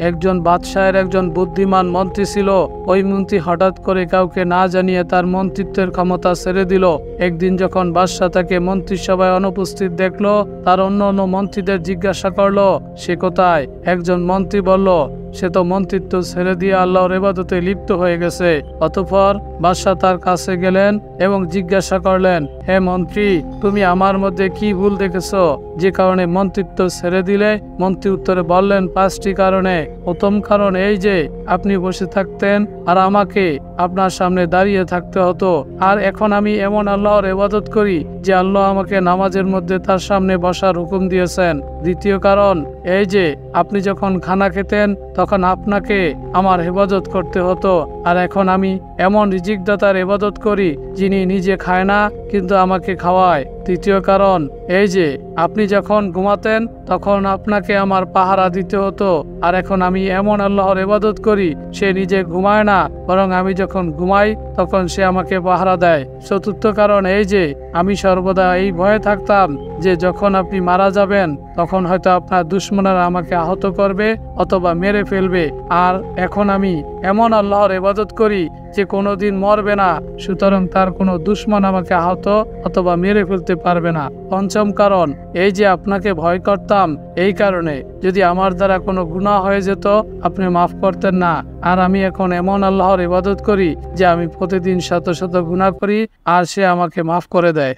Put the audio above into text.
একজন বাদশাহের একজন বুদ্ধিমান মন্ত্রী ছিল। ওই মন্ত্রী হঠাৎ করে কাউকে না জানিয়ে তার মন্ত্রিত্বের ক্ষমতা ছেড়ে দিল। একদিন যখন বাদশাহ তাকে মন্ত্রিসভায় অনুপস্থিত দেখলো, তার অন্য মন্ত্রীদের জিজ্ঞাসা করলো সে কোথায়। একজন মন্ত্রী বলল সে তো মন্ত্রিত্ব ছেড়ে দিয়ে আল্লাহর ইবাদতে লিপ্ত হয়ে গেছে। অতঃপর বাদশাহ তার কাছে গেলেন এবং জিজ্ঞাসা করলেন, হে মন্ত্রী, তুমি আমার মধ্যে কি ভুল দেখেছো যে কারণে মন্ত্রিত্ব ছেড়ে দিলে? মন্ত্রী উত্তরে বললেন, 5টি কারণে। প্রথম কারণ এই যে আপনি বসে থাকতেন আর আমাকে আপনার সামনে দাঁড়িয়ে থাকতে হতো, আর এখন আমি এমন আল্লাহর ইবাদত করি যে আল্লাহ আমাকে নামাজের মধ্যে তার সামনে বসার হুকুম দিয়েছেন। দ্বিতীয় কারণ এই যে আপনি যখন খানা খেতেন তখন আপনাকে আমার ইবাদত করতে হতো, আর এখন আমি এমন রিজিকদাতার ইবাদত করি যিনি নিজে খায় না কিন্তু আমাকে খাওয়ায়। তৃতীয় কারণ এই যে আপনি যখন ঘুমাতেন তখন আপনাকে আমার পাহারা দিতে হতো, আর এখন আমি এমন আল্লাহর ইবাদত করি সে নিজে ঘুমায় না, বরং আমি যখন ঘুমাই তখন সে আমাকে পাহারা দেয়। চতুর্থ কারণ এই যে আমি সর্বদা এই ভয়ে থাকতাম যে যখন আপনি মারা যাবেন তখন হয়তো আপনার দুশমনেরা আমাকে আহত করবে অথবা মেরে ফেলবে, আর এখন আমি এমন আল্লাহর ইবাদত করি যে কোনোদিন মরবে না, সুতরাং তার কোনো দুশমন আমাকে আহত অথবা মেরে ফেলতে পারবে না। পঞ্চম কারণ এই যে আপনাকে ভয় করতাম এই কারণে যদি আমার দ্বারা কোনো গুনাহ হয়ে যেত আপনি মাফ করতেন না, আর আমি এখন এমন আল্লাহর ইবাদত করি যে আমি প্রতিদিন শত শত গুনাহ করি আর সে আমাকে মাফ করে দেয়।